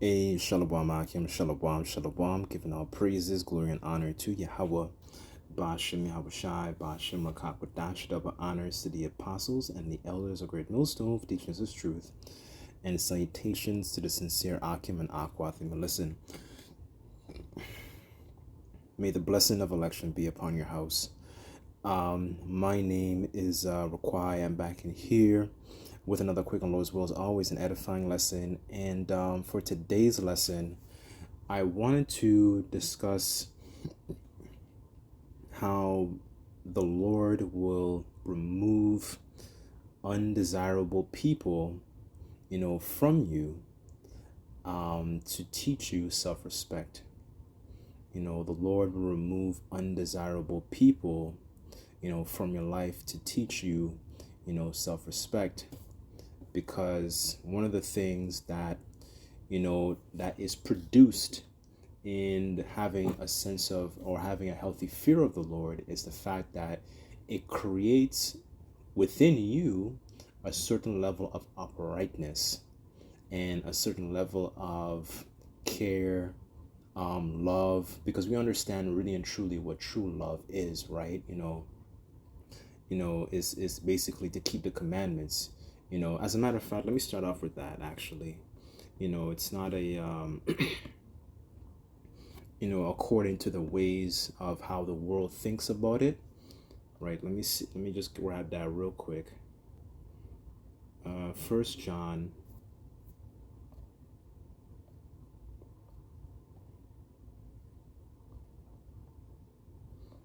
A Shalom Akim, Shalom, Shalom, giving all praises, glory, and honor to Yahweh. Bashem Yahushai, Bashem Rakakwadash, double honors to the apostles and the elders of Great Millstone for teaching us his truth, and salutations to the sincere Akim and Akwathim. Listen, may the blessing of election be upon your house. My name is Raquai. I'm back in here with another quick on Lord's will, as always, an edifying lesson. And for today's lesson, I wanted to discuss how the Lord will remove undesirable people, from you, to teach you self-respect. The Lord will remove undesirable people, from your life to teach you, self-respect. Because one of the things that, that is produced in having a sense of, or having a healthy fear of the Lord, is the fact that it creates within you a certain level of uprightness and a certain level of care, love, because we understand really and truly what true love is, right? Is basically to keep the commandments. As a matter of fact, let me start off with that, actually. It's not a according to the ways of how the world thinks about it, right? Let me just grab that real quick. First John,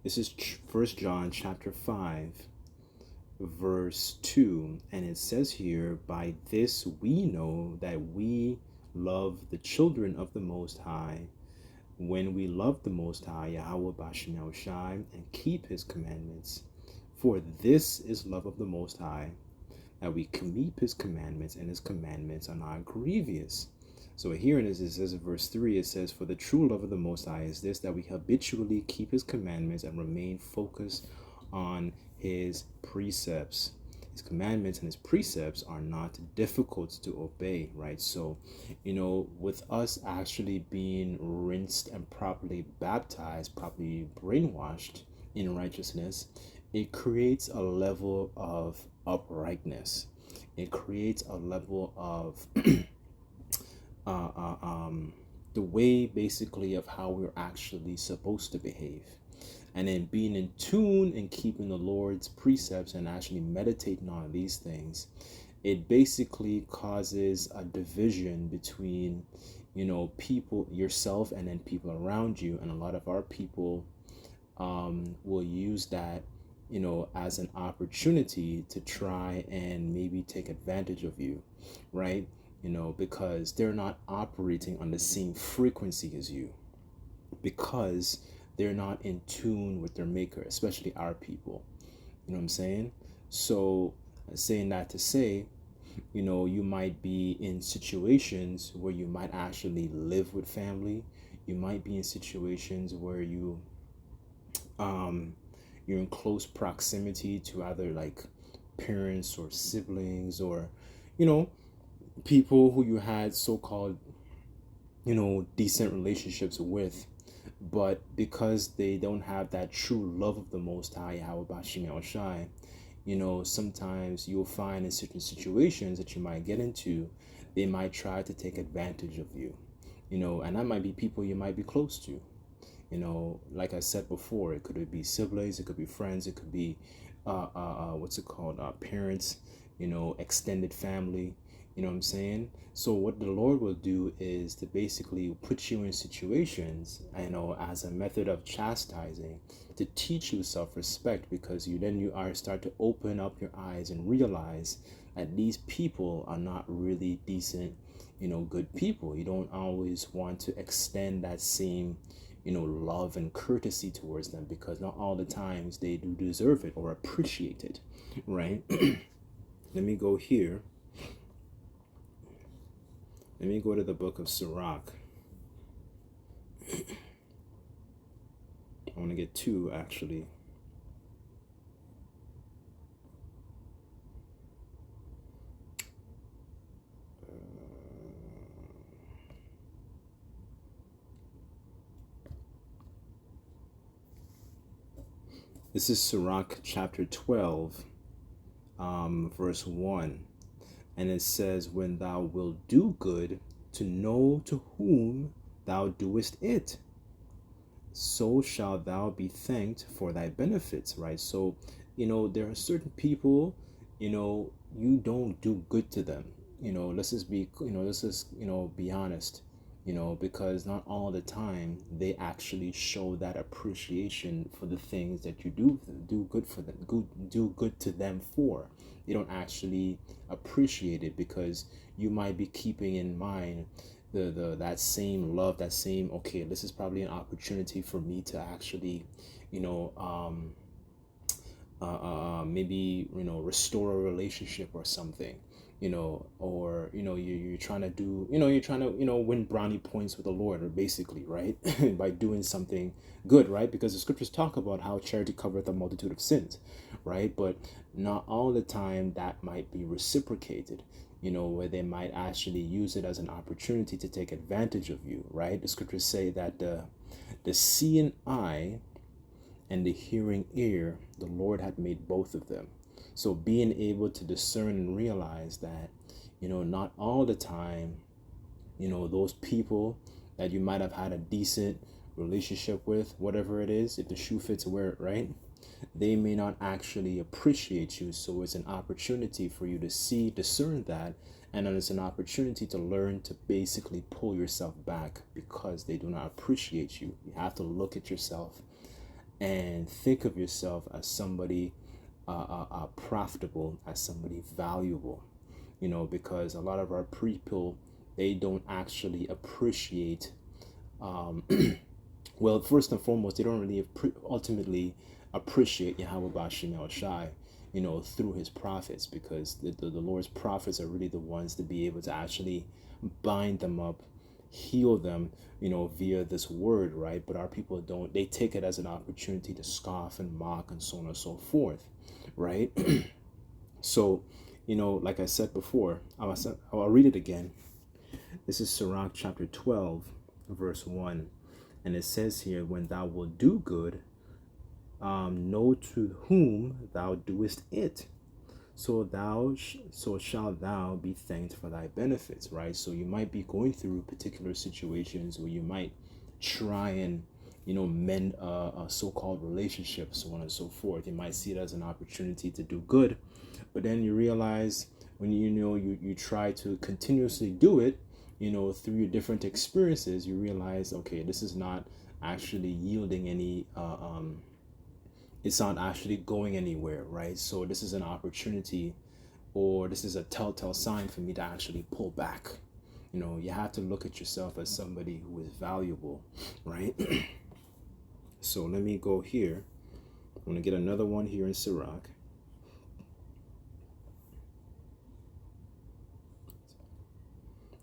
this is First John chapter 5 verse 2, and it says here, by this we know that we love the children of the Most High, when we love the Most High, Yahweh Bashem Yahushai, and keep his commandments. For this is love of the Most High, that we keep his commandments, and his commandments are not grievous. So here it is, it says in verse 3, it says, for the true love of the Most High is this, that we habitually keep his commandments and remain focused on his precepts. His commandments and his precepts are not difficult to obey, right? So, with us actually being rinsed and properly baptized, properly brainwashed in righteousness, it creates a level of uprightness. It creates a level of the way basically of how we're actually supposed to behave. And then being in tune and keeping the Lord's precepts and actually meditating on these things, it basically causes a division between, people, yourself, and then people around you. And a lot of our people will use that, as an opportunity to try and maybe take advantage of you, right? Because they're not operating on the same frequency as you, because they're not in tune with their maker, especially our people. You know what I'm saying? So saying that to say, you might be in situations where you might actually live with family. You might be in situations where you're in close proximity to either like parents or siblings, or people who you had so-called decent relationships with. But because they don't have that true love of the Most High, Yahweh Bashem Yahushai, sometimes you'll find in certain situations that you might get into, they might try to take advantage of you, and that might be people you might be close to. Like I said before, it could be siblings, it could be friends, it could be parents, extended family. You know what I'm saying? So what the Lord will do is to basically put you in situations, as a method of chastising, to teach you self-respect, because you start to open up your eyes and realize that these people are not really decent, good people. You don't always want to extend that same, love and courtesy towards them, because not all the times they do deserve it or appreciate it, right? Let me go here. Let me go to the book of Sirach. I want to get two, actually. This is Sirach chapter 12, verse 1. And it says, when thou wilt do good, to know to whom thou doest it, so shalt thou be thanked for thy benefits, right? So, there are certain people, you don't do good to them. Let's just, be honest, because not all the time they actually show that appreciation for the things that you do good for them, do good to them for. They don't actually appreciate it because you might be keeping in mind the that same love, that same, okay, this is probably an opportunity for me to actually, you know, maybe, restore a relationship or something, or you're trying to do, you're trying to, win brownie points with the Lord, or basically, right? By doing something good, right? Because the scriptures talk about how charity covereth a multitude of sins, right? But not all the time that might be reciprocated, where they might actually use it as an opportunity to take advantage of you, right? The scriptures say that the seeing eye and the hearing ear, the Lord had made both of them. So being able to discern and realize that, not all the time, those people that you might have had a decent relationship with, whatever it is, if the shoe fits, wear it, right? They may not actually appreciate you. So it's an opportunity for you to discern that. And then it's an opportunity to learn to basically pull yourself back because they do not appreciate you. You have to look at yourself and think of yourself as somebody profitable, as somebody valuable, because a lot of our people, they don't actually appreciate, well, first and foremost, they don't really ultimately appreciate Yahweh Bashim El Shai, through his prophets, because the Lord's prophets are really the ones to be able to actually bind them up, heal them, via this word, right? But our people don't. They take it as an opportunity to scoff and mock and so on and so forth, right? So, like I said before, I'll read it again. This is Sirach chapter 12, verse 1. And it says here, when thou wilt do good, know to whom thou doest it, so shalt thou be thanked for thy benefits, right? So you might be going through particular situations where you might try and, mend a so-called relationship, so on and so forth. You might see it as an opportunity to do good, but then you realize when you try to continuously do it, through your different experiences, you realize, okay, this is not actually yielding any it's not actually going anywhere, right? So this is an opportunity, or this is a telltale sign for me to actually pull back. You have to look at yourself as somebody who is valuable, right? So let me go here. I'm going to get another one here in Sirach.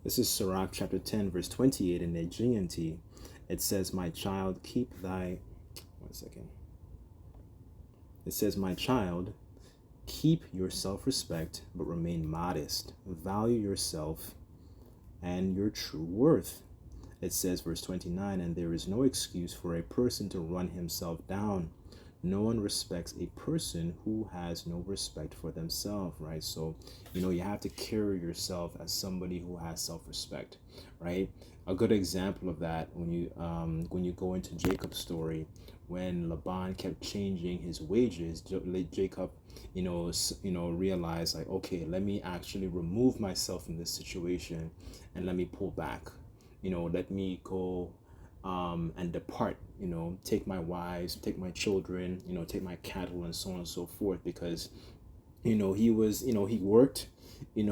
This is Sirach chapter 10, verse 28 in the GNT. It says, my child, keep thy... One second. It says, my child, keep your self-respect, but remain modest. Value yourself and your true worth. It says, verse 29, and there is no excuse for a person to run himself down. No one respects a person who has no respect for themselves, right? So, you have to carry yourself as somebody who has self-respect, right? A good example of that, when you go into Jacob's story, when Laban kept changing his wages, Jacob, realized, like, okay, let me actually remove myself from this situation and let me pull back. Let me go and depart, take my wives, take my children, take my cattle and so on and so forth, because, he was, he worked, he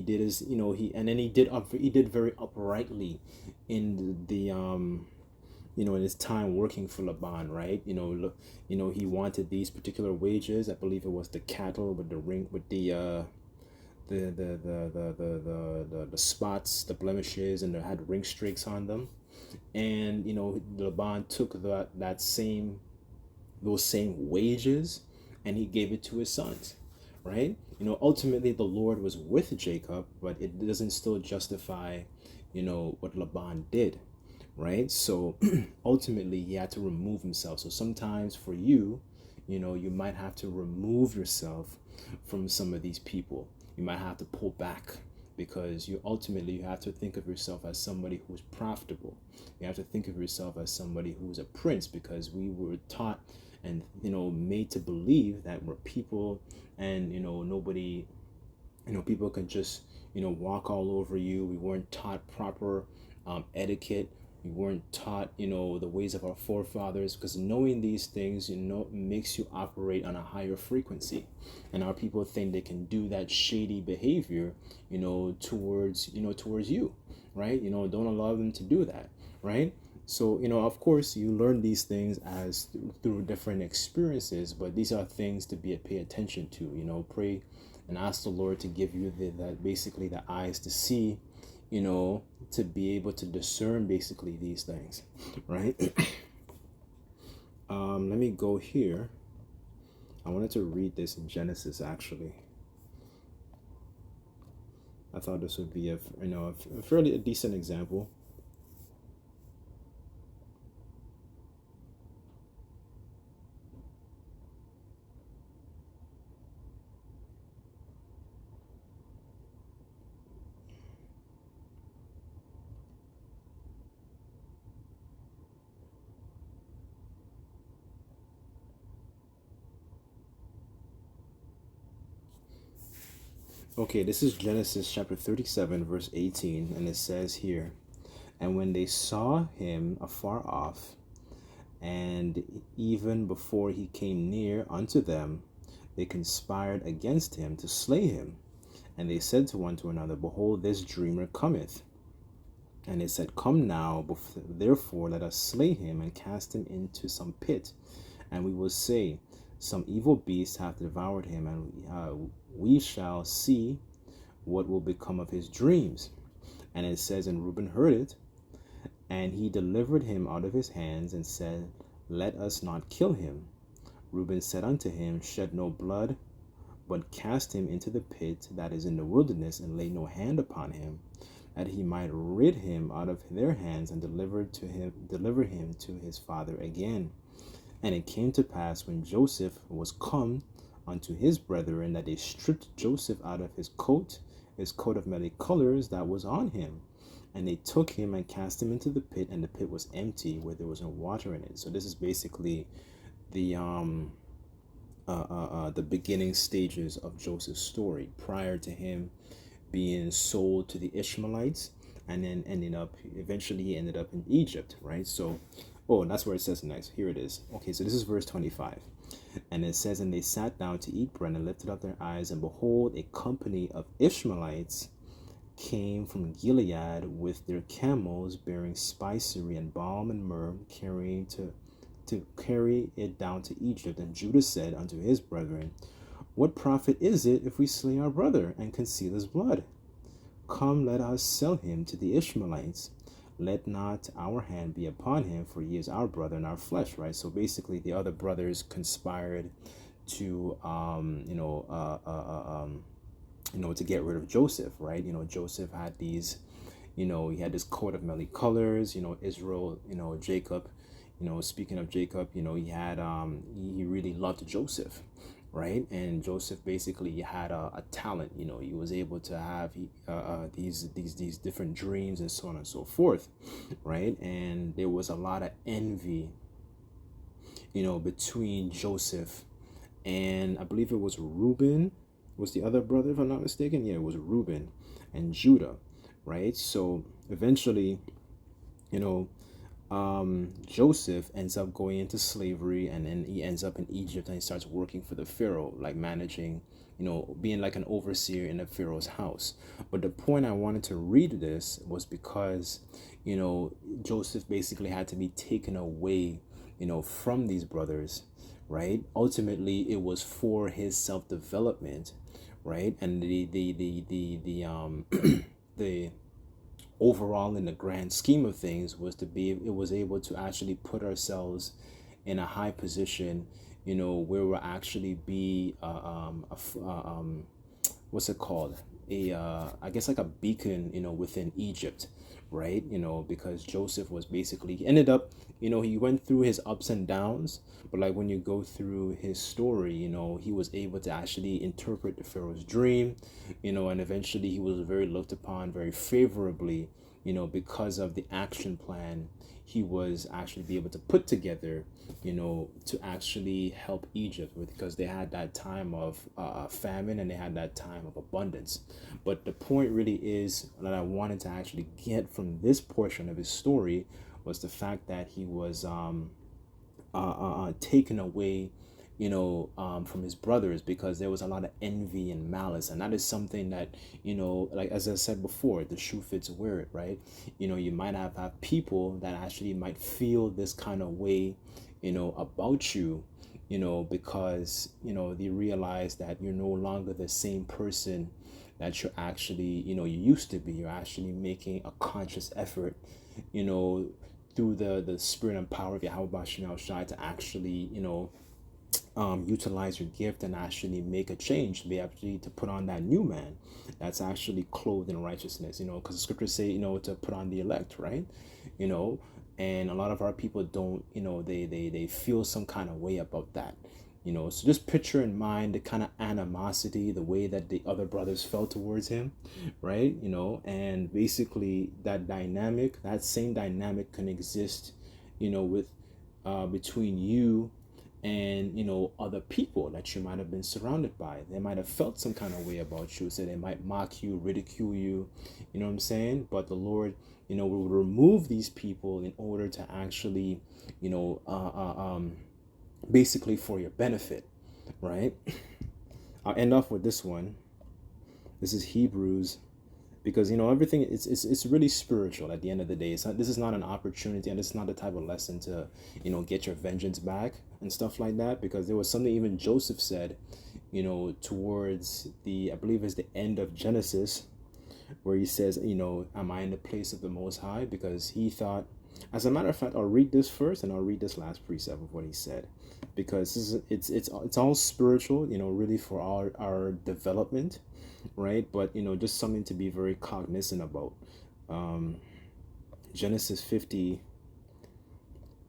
did his, and then he did very uprightly in the in his time working for Laban, right? He wanted these particular wages. I believe it was the cattle with the ring, with the spots, the blemishes, and they had ring streaks on them. And Laban took those same wages and he gave it to his sons, right? Ultimately the Lord was with Jacob, but it doesn't still justify what Laban did, right? So ultimately he had to remove himself. So sometimes for you, you might have to remove yourself from some of these people. You might have to pull back, because you have to think of yourself as somebody who's profitable. You have to think of yourself as somebody who's a prince, because we were taught and made to believe that we're people, and nobody, people can just walk all over you. We weren't taught proper etiquette. We weren't taught the ways of our forefathers, because knowing these things makes you operate on a higher frequency. And our people think they can do that shady behavior towards you, right? Don't allow them to do that, right? So of course you learn these things as through different experiences, but these are things to pay attention to. Pray and ask the Lord to give you basically the eyes to see, to be able to discern basically these things, right? Let me go here. I wanted to read this in Genesis, actually. I thought this would be a fairly decent example. Okay, this is Genesis chapter 37, verse 18, and it says here, "And when they saw him afar off, and even before he came near unto them, they conspired against him to slay him. And they said to one to another, Behold, this dreamer cometh. And they said, Come now, therefore let us slay him and cast him into some pit. And we will say, Some evil beast hath devoured him, and we shall see what will become of his dreams. And it says, And Reuben heard it, and he delivered him out of his hands, and said, Let us not kill him. Reuben said unto him, Shed no blood, but cast him into the pit that is in the wilderness, and lay no hand upon him, that he might rid him out of their hands, and deliver him to his father again. And it came to pass, when Joseph was come unto his brethren, that they stripped Joseph out of his coat of many colors that was on him. And they took him and cast him into the pit, and the pit was empty, where there was no water in it." So this is basically the beginning stages of Joseph's story, prior to him being sold to the Ishmaelites, and then eventually he ended up in Egypt, right? So, that's where it says next. Here it is. Okay, so this is verse 25. And it says, And they sat down to eat bread, and lifted up their eyes, and behold, a company of Ishmaelites came from Gilead with their camels, bearing spicery and balm and myrrh, carrying to carry it down to Egypt. And Judah said unto his brethren, What profit is it if we slay our brother and conceal his blood? Come, let us sell him to the Ishmaelites. Let not our hand be upon him, for he is our brother and our flesh," right? So basically the other brothers conspired to to get rid of Joseph, right? Joseph had these, he had this coat of many colors, Israel, Jacob, speaking of Jacob, he had, he really loved Joseph, right? And Joseph basically had a talent, he was able to have these different dreams and so on and so forth, right? And there was a lot of envy, between Joseph and, I believe it was Reuben, was the other brother, if I'm not mistaken. Yeah, it was Reuben and Judah, right? So eventually, Joseph ends up going into slavery, and then he ends up in Egypt, and he starts working for the Pharaoh, like managing, being like an overseer in the Pharaoh's house. But the point I wanted to read this was because, Joseph basically had to be taken away, from these brothers, right? Ultimately, it was for his self-development, right? And the overall, in the grand scheme of things, it was able to actually put ourselves in a high position, where we'll actually be what's it called, I guess like a beacon, within Egypt, right? Because Joseph was basically, he ended up, he went through his ups and downs, but like when you go through his story, he was able to actually interpret the Pharaoh's dream, and eventually he was very looked upon very favorably, because of the action plan he was actually be able to put together, to actually help Egypt with, because they had that time of famine and they had that time of abundance. But the point really is that I wanted to actually get from this portion of his story was the fact that he was taken away, from his brothers, because there was a lot of envy and malice, and that is something that, like as I said before, the shoe fits where it, right? You might have people that actually might feel this kind of way, about you, because they realize that you're no longer the same person that you're actually, you used to be. You're actually making a conscious effort, through the spirit and power of Yahweh Shem Shai to actually, utilize your gift and actually make a change, to be actually to put on that new man that's actually clothed in righteousness, because the scriptures say, to put on the elect, right? you know and a lot of our people don't, they feel some kind of way about that. So just picture in mind the kind of animosity, the way that the other brothers felt towards him, right? And basically that same dynamic can exist, with between you and other people that you might have been surrounded by. They might have felt some kind of way about you, so they might mock you, ridicule you, you know what I'm saying? But the Lord, will remove these people in order to actually, basically for your benefit, right? I'll end off with this one. This is Hebrews, because everything, it's really spiritual at the end of the day. This is not an opportunity, and it's not the type of lesson to get your vengeance back and stuff like that, because there was something even Joseph said, towards the, I believe it's the end of Genesis, where he says, am I in the place of the Most High? Because he thought, as a matter of fact, I'll read this first and I'll read this last precept of what he said, because it's all spiritual, really for our development, right? But just something to be very cognizant about. Genesis 50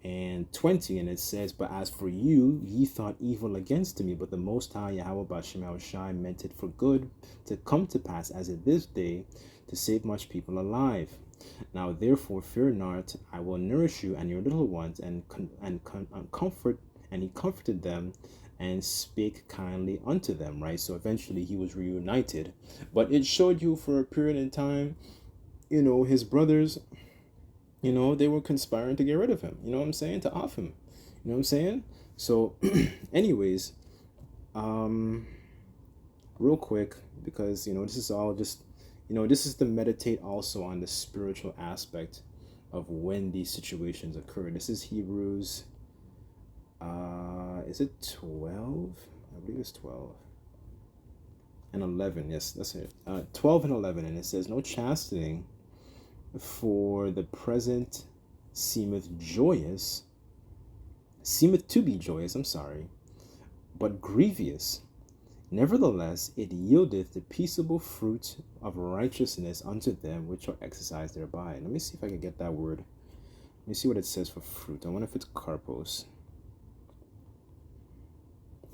and 20, and it says, but as for you, ye thought evil against me, but the Most High Yahweh Bashim Shai meant it for good, to come to pass as it this day, to save much people alive. Now therefore fear not, I will nourish you and your little ones, and comfort. And he comforted them and spake kindly unto them, right? So eventually he was reunited, but it showed you for a period in time, his brothers, they were conspiring to get rid of him, you know what I'm saying, to off him, you know what I'm saying? So anyways, real quick, because this is all just, this is to meditate also on the spiritual aspect of when these situations occur. This is Hebrews, is it 12? I believe it's 12 and 11. Yes, that's it. 12 and 11, and it says, no chastening for the present seemeth to be joyous, but grievous. Nevertheless, it yieldeth the peaceable fruit of righteousness unto them which are exercised thereby. Let me see if I can get that word. Let me see what it says for fruit. I wonder if it's karpos.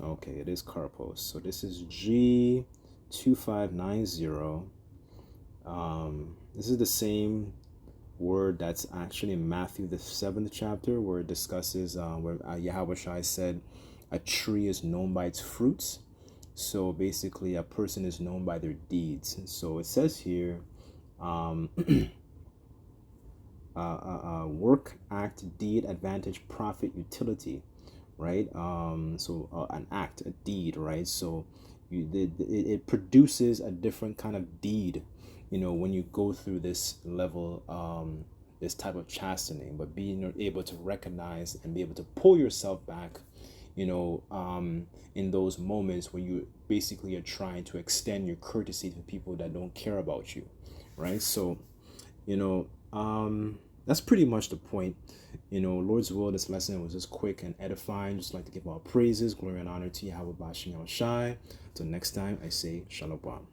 Okay, it is karpos. So this is G2590. This is the same word that's actually in Matthew, the 7th chapter, where it discusses where Yahweh Shai said a tree is known by its fruits. So basically a person is known by their deeds. So it says here, work, act, deed, advantage, profit, utility, right? So an act, a deed, right? So it produces a different kind of deed, when you go through this level, this type of chastening. But being able to recognize and be able to pull yourself back, in those moments when you basically are trying to extend your courtesy to people that don't care about you, right? So, that's pretty much the point. Lord's will, this lesson was just quick and edifying. Just like to give all praises, glory, and honor to Yahweh Bashim Shai. Till next time, I say Shalom.